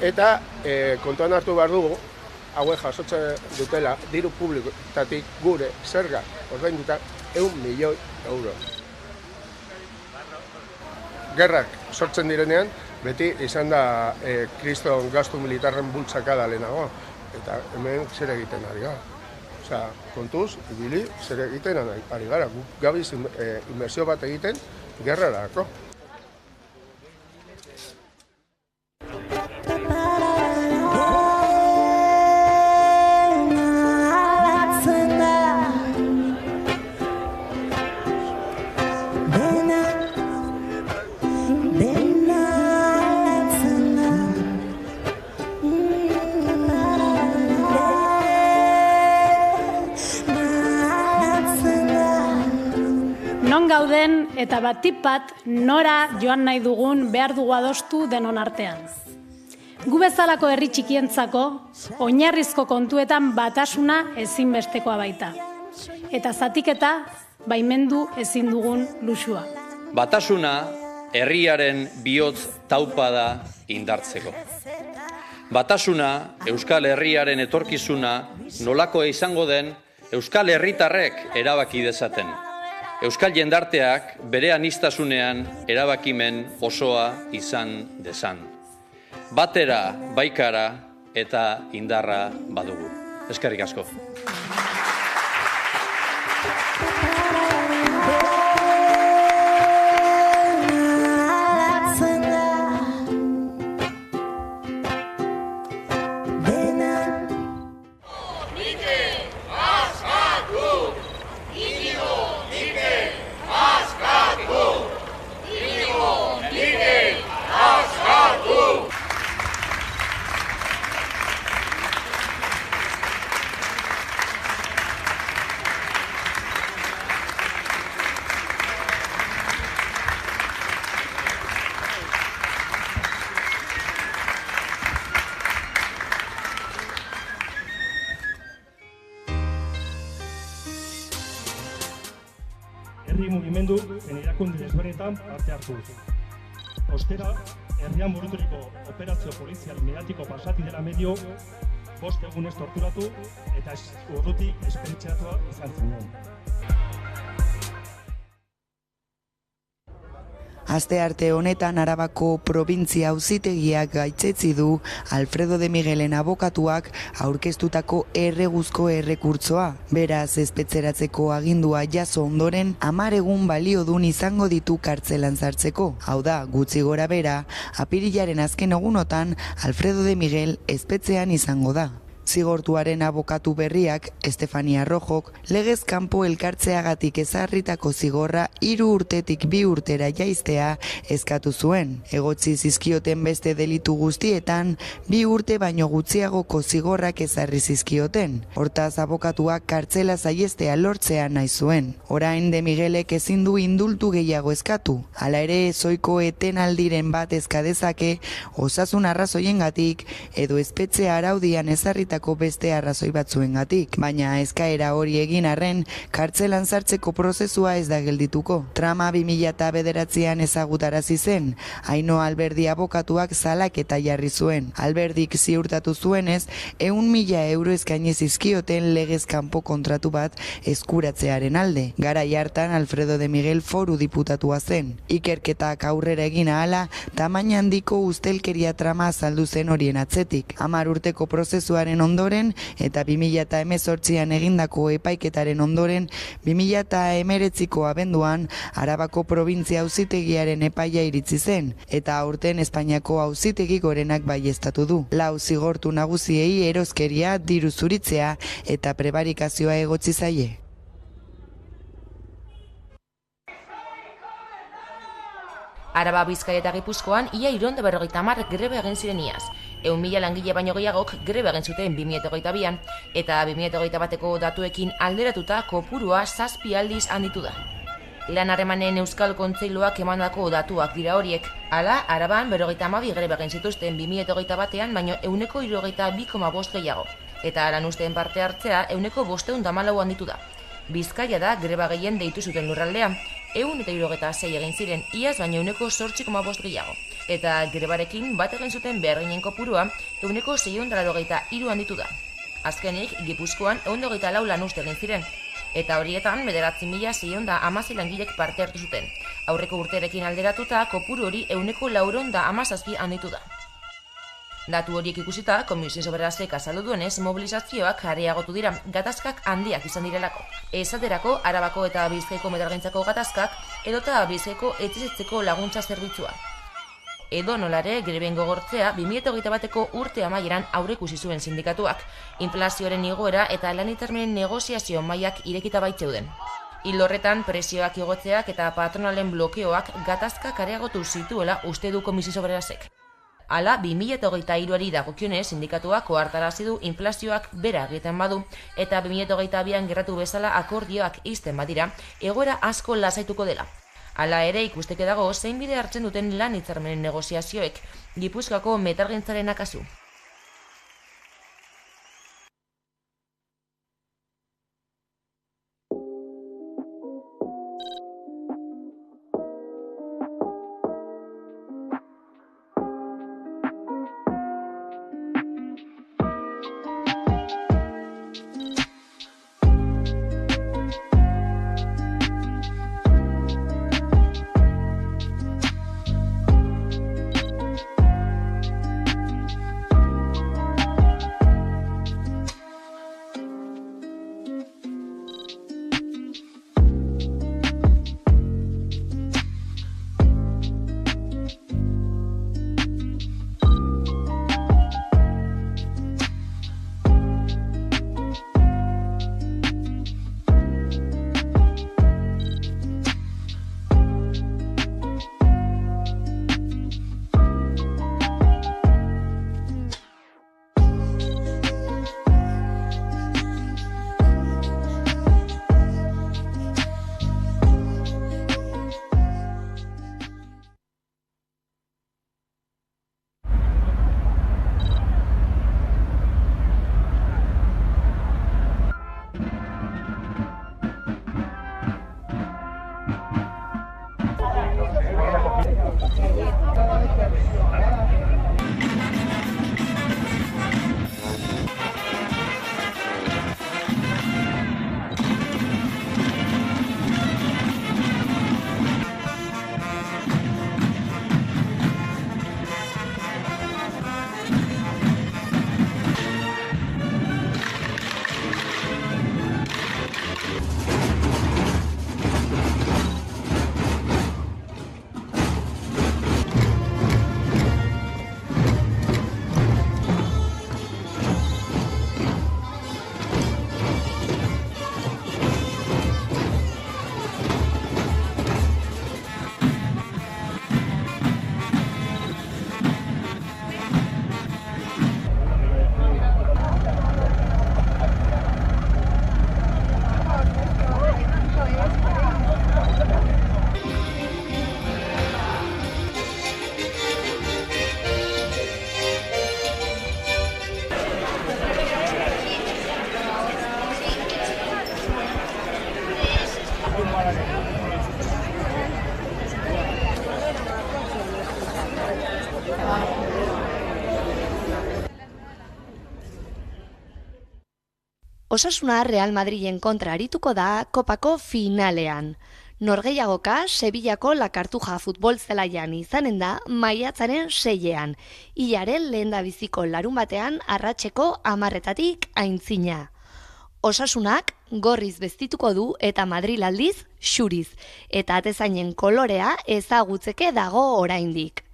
Eta kontuan hartu behar dugu, hauek jasotzen dutela, diru publikoetatik gure zerga ordainduta 1 milioi euro. Gerrak sortzen direnean, beti izan da kriston gastu militarren bultzakada lehenago. Eta hemen zer egiten ari gara. Kontuz, ibili, zer egiten ari gara. Gabiz inmersio bat egiten, gerrarako. Gauden eta batipat nora joan nahi dugun behar dugu adostu denon artean. Gu bezalako herri txikientzako oinarrizko kontuetan batasuna ezinbestekoa baita. Eta zatiketa baimendu ezin dugun luxua. Batasuna herriaren bihotz taupada indartzeko. Batasuna Euskal Herriaren etorkizuna nolakoa izango den Euskal Herritarrek erabaki dezaten. Euskal jendarteak bere aniztasunean erabakimen osoa izan dezan. Batera, baikara eta indarra badugu. Eskerrik asko. Herri mugimendu erakunde desberdinetan parte hartu. Ostera, herrian buruturiko operazio polizial mediatiko pasati dela medio 5 egunez torturatu eta urrutik espetxeratua izan zen. Astearte honetan Arabako probintzia auzitegiak gaitzetsi du Alfredo de Miguelen abokatuak aurkeztutako erreguzko errekurtsoa. Beraz, espetxeratzeko agindua jaso ondoren 10 egun baliodun izango ditu kartzelan sartzeko. Hau da, gutxi gora bera, apirilaren azken egunotan Alfredo de Miguel espetxean izango da. Zigortuaren abokatu berriak, Estefania Rojok, legez kanpo elkartzeagatik ezarritako zigorra 3 urtetik 2 urtera jaistea eskatu zuen. Egotzi zizkioten beste delitu guztietan, 2 urte baino gutxiagoko zigorrak ezarri zizkioten. Hortaz, abokatuak kartzela saiestea lortzea nahi zuen. Orain de Miguelek ezin du indultu gehiago eskatu. Hala ere, zoiko etenaldiren bat eskadezake, osasun arrazoiengatik edo espetxe araudian ezarritako beste arrazoi batzuengatik, baina eskaera hori egin arren, kartzelan sartzeko prozesua ez da geldituko. Trama 2009an ezagutarazi zen, Aino Alberdi abokatuak salaketa jarri zuen. Alberdik ziurtatu zuenez, 100.000 euro eskaini zizkioten legez kanpo kontratu bat eskuratzearen alde. Garai hartan Alfredo de Miguel foru diputatua zen. Ikerketak aurrera egin ahala, tamaina handiko ustelkeria trama azaldu zen horien atzetik. 10 urteko prozesuaren ondoren eta 2018an egindako epaiketaren ondoren 2019ko abenduan Arabako probintzia auzitegiaren epaia iritsi zen eta aurten Espainiako auzitegi gorenak baieztatu du. Lau zigortu nagusiei eroskeria, diru zuritzea eta prebarikazioa egotzi zaie. Araba, Bizkaia eta Gipuzkoan ia 250 greba egin ziren iaz. 100.000 langile baino gehiagok greba egin zuten 2022an eta 2021ko datuekin alderatuta kopurua 7 aldiz handitu da. Lan harremanen Euskal Kontseiluak emandako datuak dira horiek. Hala, Araban 52 greba egin zituzten 2021an baino 162,5 gehiago. Eta lan usteen parte hartzea 514 handitu da. Bizkaia da greba gehien deitu zuten lurraldea. 176 egin ziren, iaz baino 8,5 gehiago. Eta grebarekin bat egin zuten beharginen kopurua 683 handitu da. Azkenik, Gipuzkoan 124 lan uste egin ziren. Eta horietan 9.616 langilek parte hartu zuten. Aurreko urterekin alderatuta, kopuru hori 417 handitu da. Datu horiek ikusita, Komisio Soberasek azaldu duenez, mobilizazioak areagotu dira, gatazkak handiak izan direlako. Esaterako, Arabako eta Bizkaiko metalgintzako gatazkak, edota Bizkaiko etxezetzeko laguntza zerbitzua. Edo nolare, greben gogortzea 2021ko urte amaieran aurreikusi zuen sindikatuak, inflazioaren igoera eta lan hitzarmenen negoziazio mailak irekita baitzeuden. Ildo horretan, presioak igotzeak eta patronalen blokeoak gatazkak areagotu zituela uste du Komisio Soberasek. Hala, 2023ari dagokionez sindikatuak ohartarazi du inflazioak bera egiten badu eta 2022an gerratu bezala akordioak ixten badira, egoera asko lasaituko dela. Hala ere ikusteke dago zein bide hartzen duten lan hitzarmenen negoziazioek, Gipuzkoako metalgintzaren akasu. Osasuna Real Madrilen kontra arituko da Kopako finalean. Norgehiagoka Sevillako La Cartuja futbol zelaian izanen da maiatzaren 6ean, hilaren lehendabiziko larun batean arratseko 10:00 aintzina. Osasunak gorriz bestituko du eta Madril aldiz xuriz, eta atezainen kolorea ezagutzeke dago oraindik.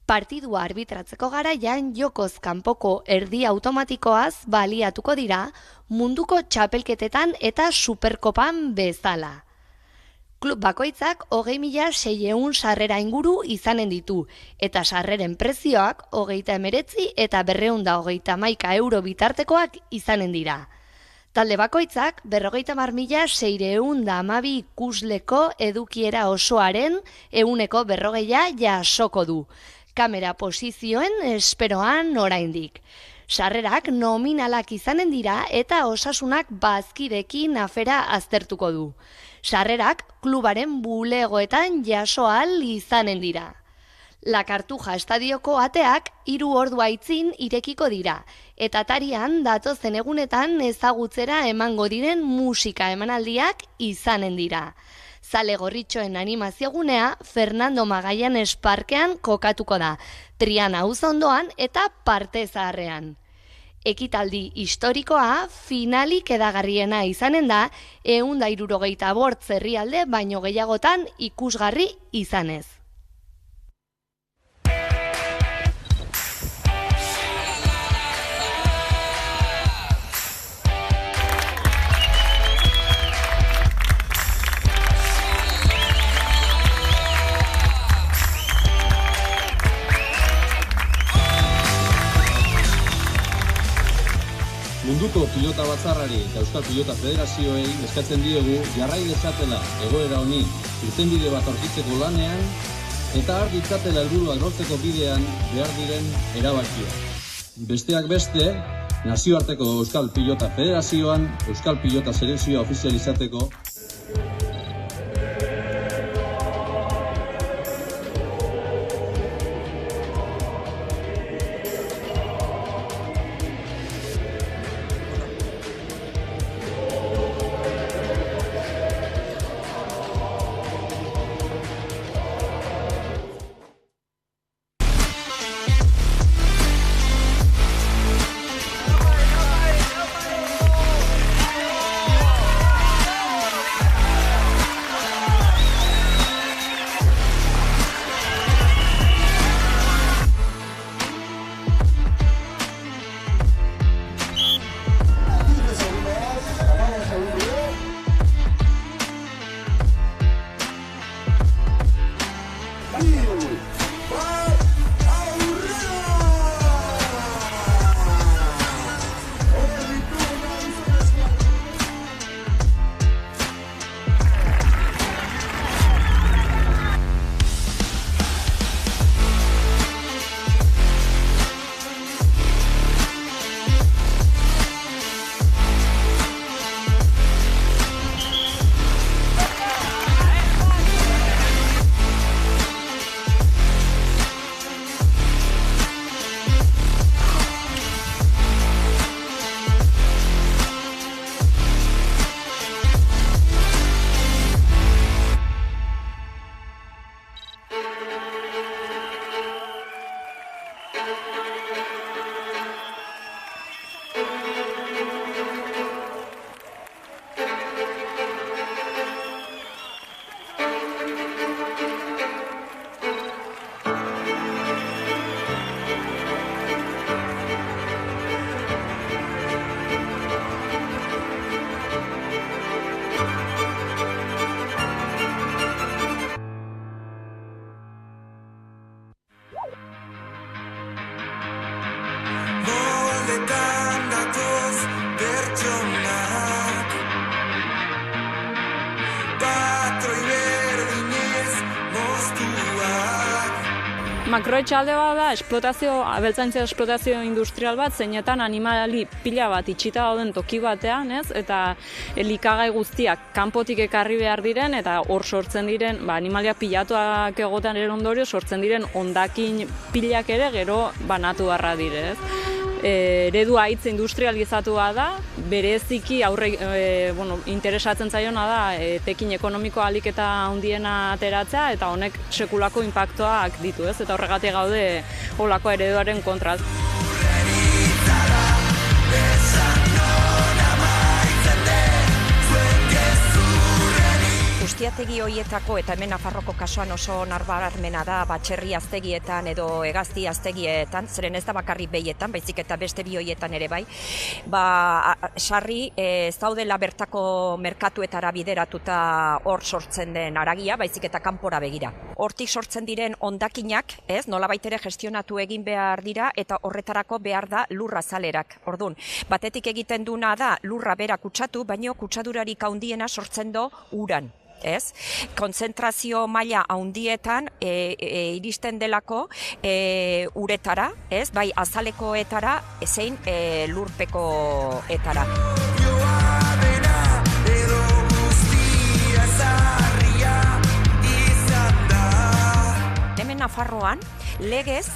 Partidua arbitratzeko garaian jokoz kanpoko erdi automatikoaz baliatuko dira munduko txapelketetan eta superkopan bezala. Klub bakoitzak 20.600 sarrera inguru izanen ditu, eta sarreren prezioak 39 eta 231 euro bitartekoak izanen dira. Talde bakoitzak 50.612 ikusleko edukiera osoaren 40% jasoko du. Kamera posizioen esperoan oraindik. Sarrerak nominalak izanen dira eta osasunak bazkidekin afera aztertuko du. Sarrerak klubaren bulegoetan jaso ahal izanen dira. La Cartuja estadioko ateak 3 ordu aitzin irekiko dira, eta atarian datozen egunetan ezagutzera emango diren musika emanaldiak izanen dira. Zale gorritxoen animaziogunea Fernando Magallanes parkean kokatuko da, Triana auzondoan eta Parte Zaharrean. Ekitaldi historikoa finalik edagarriena izanen da 165 herrialde baino gehiagotan ikusgarri izanez. Munduko pilota batzarrari eta Euskal Pilota Federazioei eskatzen diegu jarrai dezatela egoera honi irtenbide bat aurkitzeko lanean eta har ditzatela helburuak lortzeko bidean behar diren erabakiak. Besteak beste, nazioarteko Euskal Pilota Federazioan Euskal Pilota Selekzioa ofizializateko Makroetxalde bat da, abeltzaintzia esplotazio industrial bat, zeinetan animali pila bat itxita dauden toki batean, ez? Eta elikagai guztiak kanpotik ekarri behar diren, eta hor sortzen diren, animaliak pilatuak egotan ere ondorio, sortzen diren hondakin pilak ere gero banatu barra dire, ez? eredua hitz industrializatua da, bereziki interesatzen zaiona da etekin ekonomikoa ahalik eta handiena ateratzea, eta honek sekulako inpaktuak ditu, ez? Eta horregatik gaude holako ereduaren kontra. Ustiategi hoietako eta hemen Nafarroko kasuan oso nabarmena da Batxerri aztegietan edo Hegazti aztegietan, zeren ez da bakarrik behietan, baizik eta beste bi hoietan ere bai, sarri ez daudela bertako merkatuetara bideratuta hor sortzen den haragia, baizik eta kanpora begira. Hortik sortzen diren hondakinak, nolabait ere gestionatu egin behar dira eta horretarako behar da lurra zalerak. Ordun, batetik egiten duna da lurra bera kutsatu, baino kutsadurarik handiena sortzen do uran. Konzentrazio maila handietan iristen delako uretara, bai azalekoetara, zein lurpekoetara. Hemen Nafarroan, legez,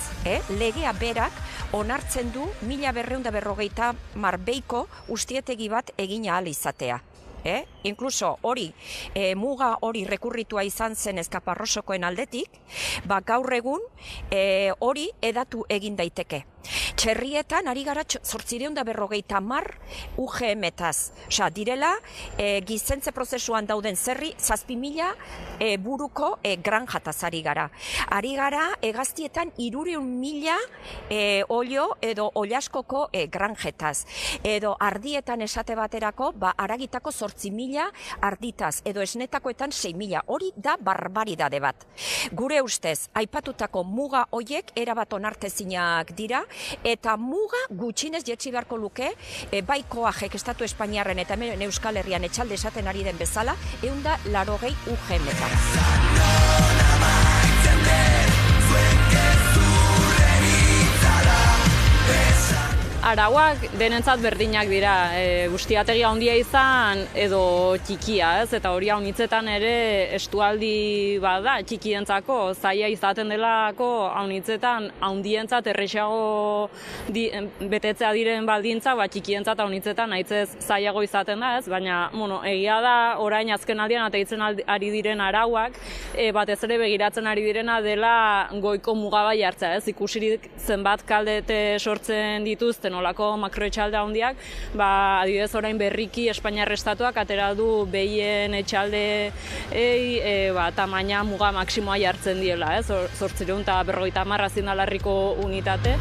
legea berak onartzen du 1250 beiko ustietegi bat egin ahal izatea. Inkluso hori, muga hori rekurritua izan zen Eskaparrosokoen aldetik, gaur egun hori edatu egin daiteke. Txerrietan ari gara 850 UGM-etaz. Direla, gizentze prozesuan dauden zerri, 7.000 buruko granjataz ari gara. Ari gara, Hegaztietan 300.000 olio edo oliaskoko granjetaz. Edo ardietan esate baterako, aragitako 8.000 arditaz, edo esnetakoetan 6.000. Hori da barbaridade bat. Gure ustez, aipatutako muga hoiek erabat onartezinak dira, eta muga gutxinez jetzi beharko luke, bai koajek Estatu Espainiarren eta hemen Euskal Herrian etxalde esaten ari den bezala, 180 UGM-etara. Arauak denentzat berdinak dira, ustiategi handia izan edo txikia, eta hori haunitzetan ere estualdi bada txikientzako, zaila izaten delako haunitzetan handientzat errexago betetzea diren baldintza, txikientzat haunitzetan haitzez zailago izaten da, baina egia da orain azken aldian ateitzen ari diren arauak, batez ere begiratzen ari direna dela goiko mugabai hartzea, ikusirik zenbat kaldete sortzen dituzten olako makroetxalde handiak, adibidez orain berriki Espainiar Estatuak atera du behien etxalde tamaina muga maksimoa jartzen diela, 850 zindalarriko unitate.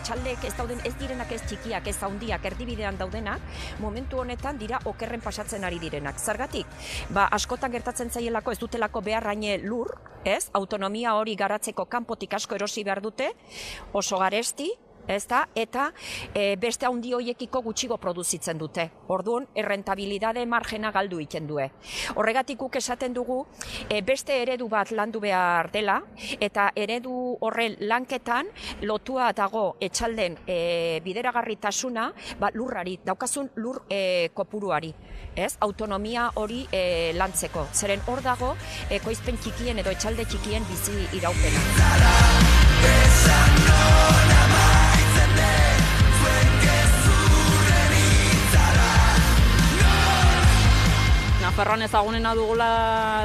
Etxaldeek ez direnak ez txikiak, ez handiak, erdibidean daudenak, momentu honetan dira okerren pasatzen ari direnak. Zergatik, askotan gertatzen zaielako ez dutelako beharraine lur, autonomia hori garatzeko kanpotik asko erosi behar dute, oso garesti, eta beste handi hoiekiko gutxigo produzitzen dute. Orduan, errentabilidade margena galdu egiten due. Horregatik guk esaten dugu, beste eredu bat landu behar dela, eta eredu horren lanketan lotua dago etxalden bideragarritasuna lurrari, daukazun lur kopuruari. Autonomia hori lantzeko. Zeren hor dago, ekoizpen txikien edo etxalde txikien bizi iraupena. Nafarroan ezagunena dugula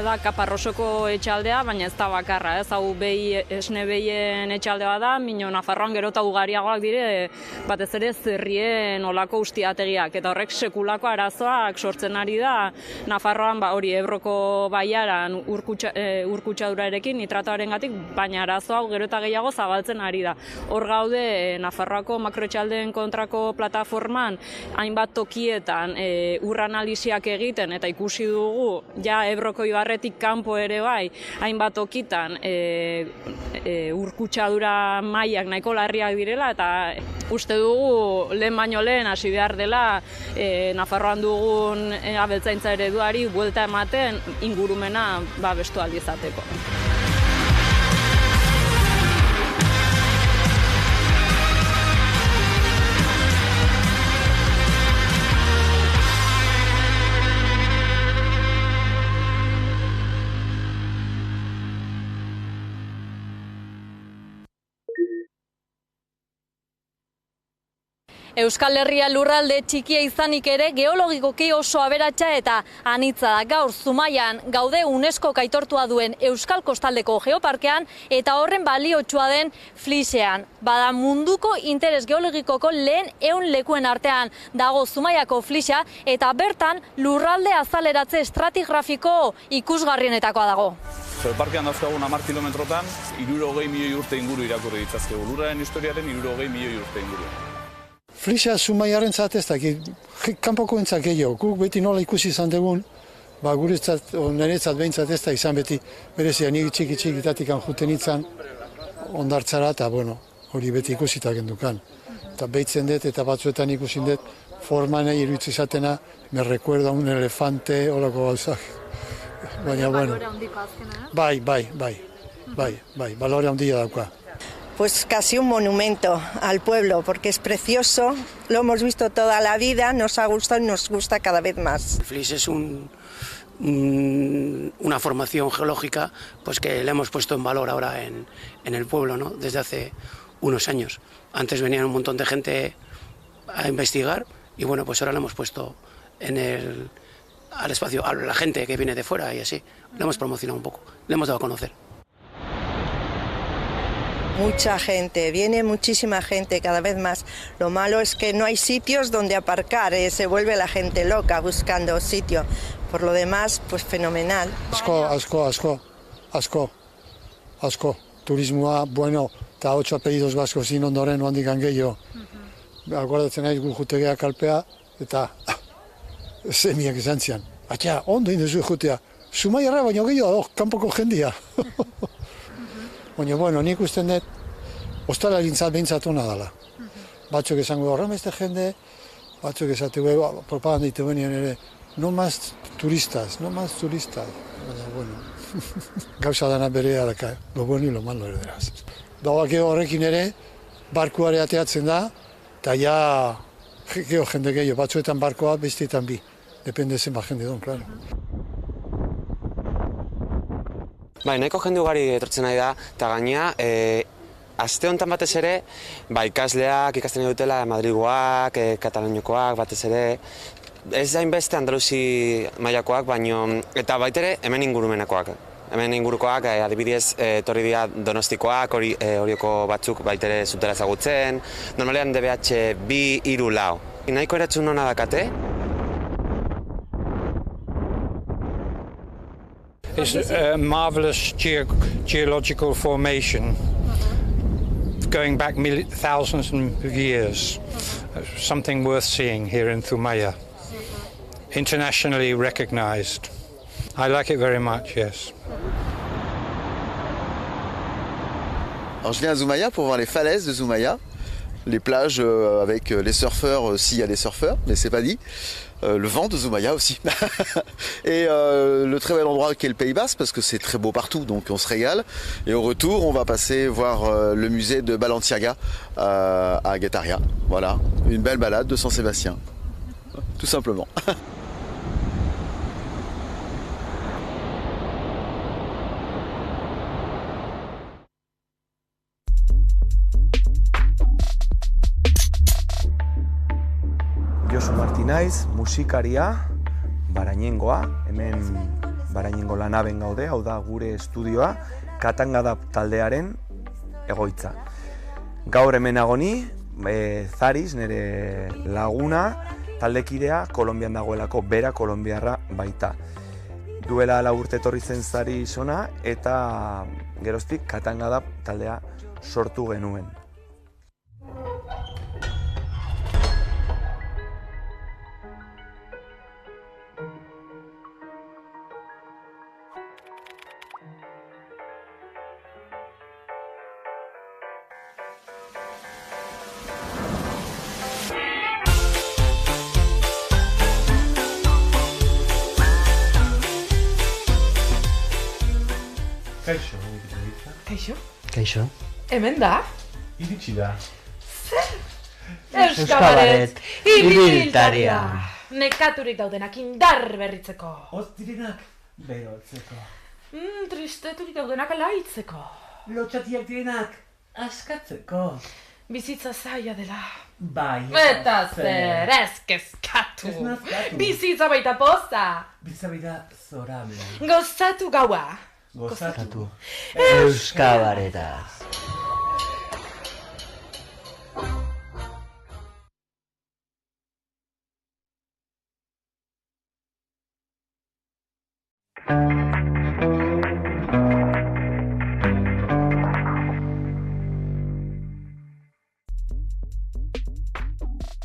da Kaparrosoko etxaldea, baina ez da bakarra, hau esne behien etxaldea da, mino Nafarroan gero eta ugariagoak dire, batez ere zerrien olako ustiategiak, eta horrek sekulako arazoak sortzen ari da, Nafarroan hori Ebroko baiaran urkutsadurarekin, nitratoarengatik, baina arazo hau gero eta gehiago zabaltzen ari da. Hor gaude, Nafarroako makroetxaldeen kontrako plataforman, hainbat tokietan urranalisiak egiten, eta ikusi dugu, Ebroko ibarretik kanpo ere bai, hainbat tokitan urkutsadura mailak nahiko larriak direla, eta uste dugu lehen baino lehen hasi behar dela Nafarroan dugun abeltzaintza ereduari buelta ematen ingurumena babestu ahal izateko. Euskal Herria lurralde txikia izanik ere geologikoki oso aberatsa eta anitza da. Gaur Zumaian gaude UNESCO aitortua duen Euskal Kostaldeko Geoparkean eta horren baliotsua den Flixean. Bada munduko interes geologikoko lehen 100 lekuen artean dago Zumaiako Flixa eta bertan lurralde azaleratze estratigrafiko ikusgarrienetakoa dago. Geoparkean dauzkagun 10 kilometrotan 60 milioi urte inguru irakurri ditzazkegu. Lurraren historiaren 60 milioi urte inguru. Flixa Zumaiarentzat ez dakit, kanpokoentzat gehiago. Guk beti nola ikusi izan dugun, guretzat, niretzat behintzat ez da izan beti berezia nik txiki-txikitatik juten itzan ondartzara eta hori beti ikusita gendukan. Eta behitzen dut eta batzuetan ikusin dut forman iruditzen izatena, me recuerda un elefante, holako gauzak. Baina, bai, balore handia dauka. Pues casi un monumento al pueblo, porque es precioso, lo hemos visto toda la vida, nos ha gustado y nos gusta cada vez más. Flix es una formación geológica pues que le hemos puesto en valor ahora en el pueblo, ¿no? Desde hace unos años. Antes venían un montón de gente a investigar y pues ahora le hemos puesto al espacio a la gente que viene de fuera y así. Lo hemos promocionado un poco, le hemos dado a conocer. Mucha gente, viene muchísima gente, cada vez más. Lo malo es que no hay sitios donde aparcar, se vuelve la gente loca buscando sitio. Por lo demás, pues fenomenal. Asko. Turismoa, eta 8 apellidos baskos ondoren handikan gehiago. Aguardatzen naiz gu jutegea kalpea, eta semiak izan zian. Atxa, ondo indezu jutea. Zumaiarra baino gehiago, kanpoko jendia. Baina, nik usten dut, ostalarintzat behintzat hona dela. Batzuk esango horren beste jende, batzuk esatu propaganda ditu benien ere, no más turistas. Baina, gauza dana bere haraka, lo bueno y lo malo erderaz. Dauak horrekin ere, barkuare ateatzen da, eta ja, jende gehiago, batzuetan barkoa, besteetan bi. Depende zenbat jende don, klaro. Nahiko jende ugari etortzen nahi da, eta gaina, aste honetan batez ere, ikasleak ikasten dutela Madrigoak, Kataloniokoak batez ere, ez da inbeste Andaluzi mailakoak, baino, eta baitere hemen ingurumenakoak. Hemen ingurukoak, adibidez, etorri dira Donostikoak, horioko batzuk baitere zutela ezagutzen, normalean DBH 2, 3, 4. Nahiko eratzun hona dakate. It's a marvelous geological formation going back thousands of years. Something worth seeing here in Zumaya. Internationally recognized. I like it very much, yes. Alors je viens à Zumaya pour voir les falaises de Zumaya, les plages avec les surfeurs, s'il y a des surfeurs, mais c'est pas dit. Le vent de Zumaya aussi. Et le très bel endroit qu'est le Pays Basque, parce que c'est très beau partout, donc on se régale. Et au retour, on va passer voir le musée de Balenciaga à Guetaria. Voilà, une belle balade de San Sébastien, tout simplement. Josu Martinaiz, musikaria, Barañengoa, hemen Barañengo lanaben gaude, hau da gure estudioa, Katangada taldearen egoitza. Gaur hemen agoni, Zariz, nire laguna, taldekidea, Kolonbian dagoelako, bera kolonbiarra baita. Duela 4 urte etorri zen Zariz ona, eta geroztik Katangada taldea sortu genuen. Kaixo, egiten ditza. Kaixo? Kaixo. Hemen da? Iritsi da. Zer? Euskabaret, ibiltaria. Nekaturik daudenak indar berritzeko. Oz direnak berotzeko. Tristeturik daudenak alaitzeko. Lotxatiak direnak askatzeko. Bizitza zaila dela. Bai. Eta zer, ez kezkatu. Bizitza baita poza. Bizitza baita zoramea. Gozatu gaua. Gozatu. Euskabaretaz. Thank you.